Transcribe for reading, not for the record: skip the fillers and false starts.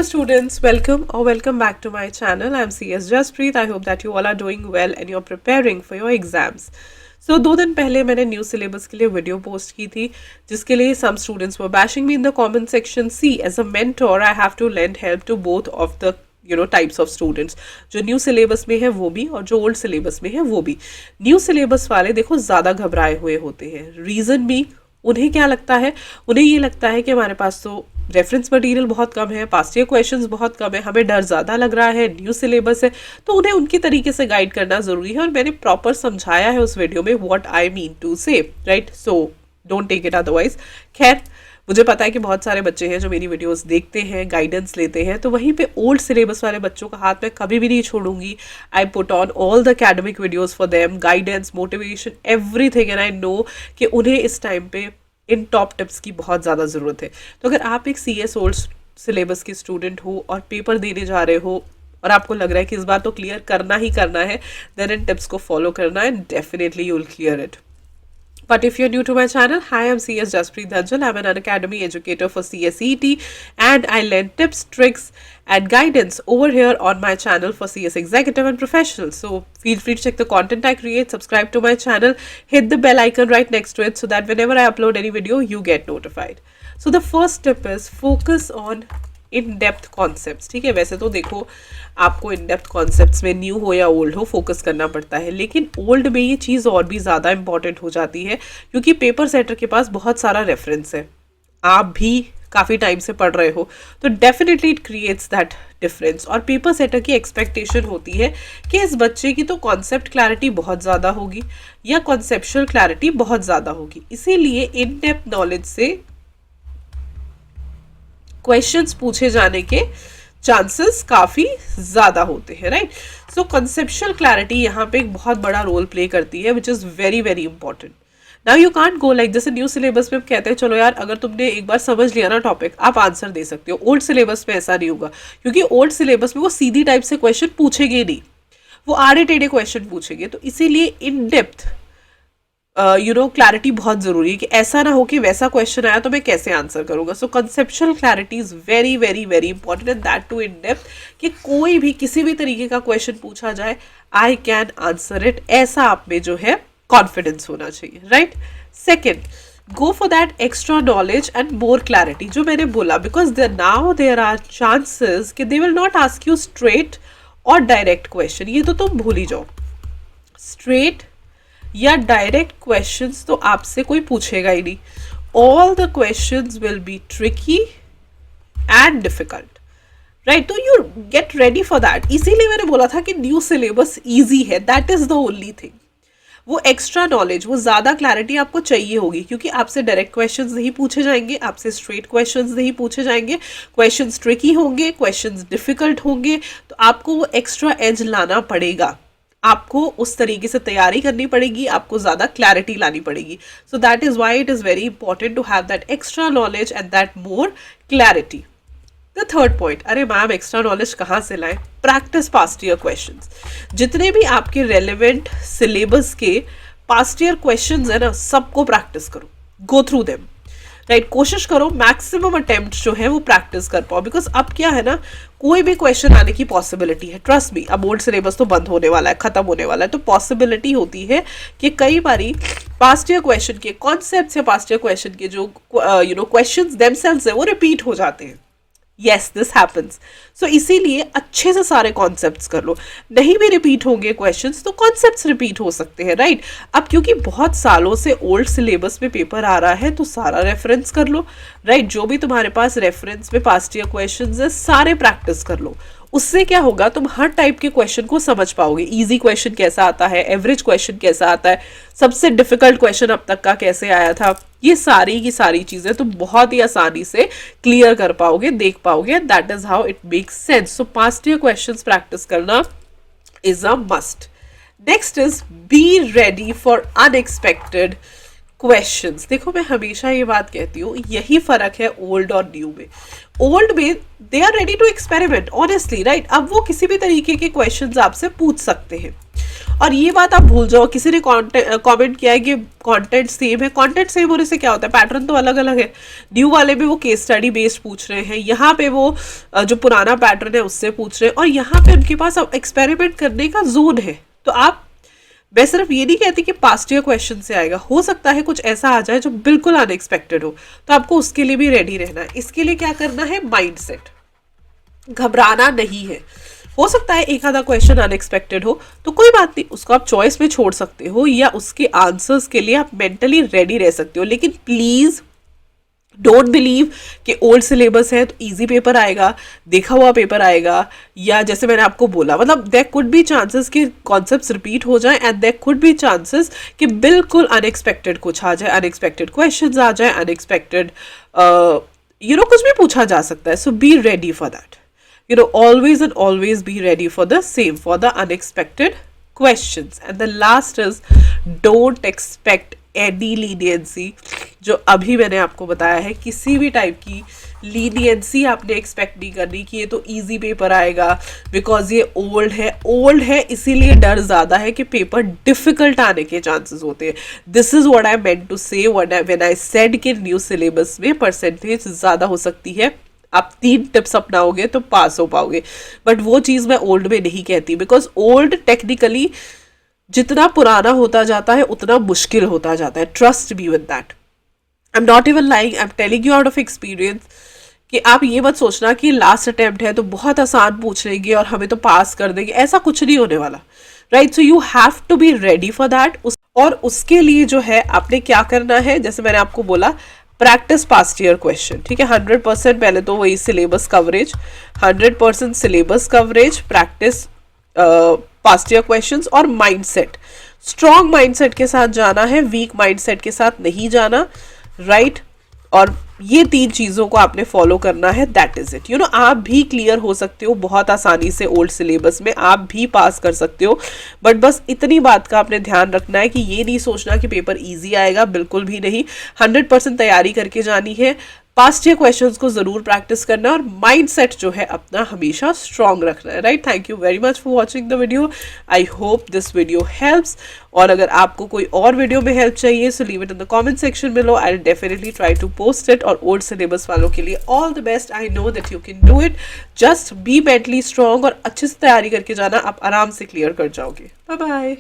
students, welcome or welcome back to my channel. I'm CS Jaspreet. I hope that you all are doing well and you're preparing for your exams. So 2 दिन पहले मैंने new syllabus के लिए video post की थी जिसके लिए some students were bashing me in the comment section. See as a mentor I have to lend help to both of the types of students, जो न्यू सिलेबस में है वो भी और जो ओल्ड सिलेबस में है वो भी. न्यू सिलेबस वाले देखो ज़्यादा घबराए हुए होते हैं. रीज़न भी उन्हें क्या लगता है, उन्हें ये लगता है कि हमारे पास तो रेफरेंस मटेरियल बहुत कम है, पास्ट ईयर क्वेश्चंस बहुत कम है, हमें डर ज़्यादा लग रहा है, न्यू सिलेबस है, तो उन्हें उनकी तरीके से गाइड करना ज़रूरी है. और मैंने प्रॉपर समझाया है उस वीडियो में what I mean to say, right. So don't take it otherwise. खैर, मुझे पता है कि बहुत सारे बच्चे हैं जो मेरी वीडियोस देखते हैं, गाइडेंस लेते हैं, तो वहीं पे ओल्ड सिलेबस वाले बच्चों का हाथ मैं कभी भी नहीं छोड़ूंगी. I put on all the academic videos for them, guidance, motivation, everything. And I know कि उन्हें इस टाइम पे इन टॉप टिप्स की बहुत ज़्यादा ज़रूरत है. तो अगर आप एक CS ओल्ड सिलेबस के स्टूडेंट हो और पेपर देने जा रहे हो और आपको लग रहा है कि इस बार तो क्लियर करना ही करना है, देन इन टिप्स को फॉलो करना है, definitely you will clear it. But if you're new to my channel, hi, I'm CS Jaspreet Dhanjal. I'm an Unacademy educator for CSET and I lend tips, tricks and guidance over here on my channel for CS executive and professionals. So feel free to check the content I create, subscribe to my channel, hit the bell icon right next to it so that whenever I upload any video, you get notified. So the first tip is focus on in depth concepts. ठीक है, वैसे तो देखो आपको in depth concepts में new हो या old हो फोकस करना पड़ता है, लेकिन ओल्ड में ये चीज़ और भी ज़्यादा इंपॉर्टेंट हो जाती है क्योंकि पेपर सेटर के पास बहुत सारा रेफरेंस है. आप भी काफ़ी टाइम से पढ़ रहे हो तो definitely it creates that difference. और पेपर सेटर की एक्सपेक्टेशन होती है कि इस बच्चे की तो कॉन्सेप्ट क्लैरिटी बहुत ज़्यादा होगी या कॉन्सेप्चुअल क्लैरिटी बहुत ज़्यादा होगी. इसीलिए इन डेप्थ नॉलेज से क्वेश्चंस पूछे जाने के चांसेस काफ़ी ज़्यादा होते हैं, राइट. सो कंसेप्चुअल क्लैरिटी यहाँ पे एक बहुत बड़ा रोल प्ले करती है which is very very important. Now you can't go like, जैसे न्यू सिलेबस में हम कहते हैं चलो यार अगर तुमने एक बार समझ लिया ना टॉपिक आप आंसर दे सकते हो. ओल्ड सिलेबस में ऐसा नहीं होगा क्योंकि ओल्ड सिलेबस में वो सीधी टाइप से क्वेश्चन पूछेंगे नहीं, वो आड़े टेढ़े क्वेश्चन पूछेंगे. तो इसीलिए इन डेप्थ क्लैरिटी बहुत ज़रूरी है कि ऐसा ना हो कि वैसा क्वेश्चन आया तो मैं कैसे आंसर करूँगा. So conceptual clarity is very very very important and that too in depth, कि कोई भी किसी भी तरीके का क्वेश्चन पूछा जाए आई कैन आंसर इट, ऐसा आप में जो है कॉन्फिडेंस होना चाहिए, right. Second, go for that extra knowledge and more clarity जो मैंने बोला, because now there are chances कि they will not ask you straight और डायरेक्ट क्वेश्चन. ये तो तुम भूल ही जाओ, स्ट्रेट या डायरेक्ट क्वेश्चंस तो आपसे कोई पूछेगा ही नहीं. All the questions will be tricky and difficult, right. तो you get ready for that. इसीलिए मैंने बोला था कि न्यू सिलेबस इजी है, that is the only thing. वो एक्स्ट्रा नॉलेज, वो ज़्यादा क्लैरिटी आपको चाहिए होगी क्योंकि आपसे डायरेक्ट क्वेश्चंस नहीं पूछे जाएंगे, आपसे स्ट्रेट क्वेश्चंस नहीं पूछे जाएंगे, क्वेश्चंस ट्रिकी होंगे, क्वेश्चंस डिफिकल्ट होंगे. तो आपको वो एक्स्ट्रा एज लाना पड़ेगा, आपको उस तरीके से तैयारी करनी पड़ेगी, आपको ज़्यादा क्लैरिटी लानी पड़ेगी. So that is why it is very important to have that extra knowledge and that more clarity. The third point, अरे मैम एक्स्ट्रा नॉलेज कहाँ से लाएं? Practice past year questions. जितने भी आपके रेलिवेंट सिलेबस के पास्ट ईयर क्वेश्चंस है ना, सबको प्रैक्टिस करो, गो थ्रू देम, राइट. कोशिश करो मैक्सिमम अटेम्प्ट जो है वो प्रैक्टिस कर पाओ, बिकॉज अब क्या है ना, कोई भी क्वेश्चन आने की पॉसिबिलिटी है. ट्रस्ट मी, अब ओल्ड सिलेबस तो बंद होने वाला है, खत्म होने वाला है, तो पॉसिबिलिटी होती है कि कई बारी पास्ट ईयर क्वेश्चन के कॉन्सेप्ट्स या पास्ट ईयर क्वेश्चन के जो क्वेश्चंस देमसेल्व्स है वो रिपीट हो जाते हैं. Yes, this happens. सो इसीलिए अच्छे से सारे कॉन्सेप्ट्स कर लो. नहीं भी रिपीट होंगे क्वेश्चंस तो कॉन्सेप्ट्स रिपीट हो सकते हैं, राइट. अब क्योंकि बहुत सालों से ओल्ड सिलेबस में पेपर आ रहा है तो सारा रेफरेंस कर लो, राइट. जो भी तुम्हारे पास रेफरेंस में पास्ट ईयर क्वेश्चंस है सारे प्रैक्टिस कर लो. उससे क्या होगा, तुम हर टाइप के क्वेश्चन को समझ पाओगे. इजी क्वेश्चन कैसा आता है, एवरेज क्वेश्चन कैसा आता है, सबसे डिफिकल्ट क्वेश्चन अब तक का कैसे आया था, ये सारी की सारी चीज़ें तुम बहुत ही आसानी से क्लियर कर पाओगे, देख पाओगे. That is how it makes sense. So past year questions practice करना is a must. Next is be ready for unexpected questions. देखो मैं हमेशा ये बात कहती हूँ, यही फ़र्क है ओल्ड और न्यू में. ओल्ड में they are ready to experiment honestly, right. अब वो किसी भी तरीके के क्वेश्चंस आपसे पूछ सकते हैं, और ये बात आप भूल जाओ। किसी ने कमेंट किया है कि कंटेंट सेम है, कंटेंट सेम होने से क्या होता है, पैटर्न तो अलग अलग है। न्यू वाले में वो केस स्टडी बेस्ड पूछ रहे हैं, यहाँ पे वो जो पुराना पैटर्न है उससे पूछ रहे हैं, और यहाँ पे उनके पास अब एक्सपेरिमेंट करने का जोन है। तो आप, मैं सिर्फ ये नहीं कहती कि पास्ट ईयर क्वेश्चन से आएगा, हो सकता है कुछ ऐसा आ जाए जो बिल्कुल अनएक्सपेक्टेड हो, तो आपको उसके लिए भी रेडी रहना है। इसके लिए क्या करना है, माइंडसेट, घबराना नहीं है। हो सकता है एक आधा क्वेश्चन अनएक्सपेक्टेड हो, तो कोई बात नहीं, उसको आप चॉइस में छोड़ सकते हो, या उसके आंसर्स के लिए आप मेंटली रेडी रह सकते हो। लेकिन प्लीज डोंट बिलीव कि ओल्ड सिलेबस है तो इजी पेपर आएगा, देखा हुआ पेपर आएगा, या जैसे मैंने आपको बोला, मतलब देयर कुड बी चांसेस कि कॉन्सेप्ट्स रिपीट हो जाए, and there could be chances कि बिल्कुल अनएक्सपेक्टेड कुछ आ जाए, अनएक्सपेक्टेड क्वेश्चंस आ जाए, अनएक्सपेक्टेड कुछ भी पूछा जा सकता है। So be ready for that, always and always be ready for the same, for the unexpected questions. And the last is don't expect any leniency. जो अभी मैंने आपको बताया है, किसी भी टाइप की लीनियंसी आपने एक्सपेक्ट नहीं करनी कि ये तो इजी पेपर आएगा बिकॉज ये ओल्ड है इसीलिए डर ज़्यादा है कि पेपर डिफिकल्ट आने के चांसेस होते हैं। This is what I meant to say when I said कि न्यू सिलेबस में परसेंटेज ज़्यादा हो सकती है, आप 3 टिप्स अपनाओगे तो पास हो पाओगे, बट वो चीज़ मैं ओल्ड में नहीं कहती, बिकॉज ओल्ड टेक्निकली जितना पुराना होता जाता है उतना मुश्किल होता जाता है। Trust me with that, I am not even lying, I am telling you out of experience कि आप ये मत सोचना कि लास्ट अटेम्प्ट है तो बहुत आसान पूछ लेंगे और हमें तो पास कर देंगे, ऐसा कुछ नहीं होने वाला, right. So you have to be ready for that. और उसके लिए जो है आपने क्या करना है, जैसे मैंने आपको बोला, प्रैक्टिस पास्ट ईयर क्वेश्चन, ठीक है। 100% पहले तो वही syllabus coverage, 100% syllabus coverage, practice past year questions, और माइंडसेट, स्ट्रॉन्ग माइंडसेट के साथ जाना है, वीक माइंडसेट के साथ नहीं जाना, राइट। और ये 3 चीज़ों को आपने फॉलो करना है, दैट इज इट। आप भी क्लियर हो सकते हो बहुत आसानी से ओल्ड सिलेबस में, आप भी पास कर सकते हो, बट बस इतनी बात का आपने ध्यान रखना है कि ये नहीं सोचना कि पेपर इजी आएगा, बिल्कुल भी नहीं। 100% तैयारी करके जानी है, पास्ट ईयर क्वेश्चंस को जरूर प्रैक्टिस करना है, और माइंडसेट जो है अपना हमेशा स्ट्रांग रखना है, right. Thank you very much for watching the video, I hope this video helps. और अगर आपको कोई और वीडियो में हेल्प चाहिए so leave it in the comment section below, I will definitely try to post it. और old syllabus वालों के लिए all the best, I know that you can do it, just be mentally strong और अच्छे से तैयारी करके जाना, आप आराम से क्लियर कर जाओगे। Bye bye.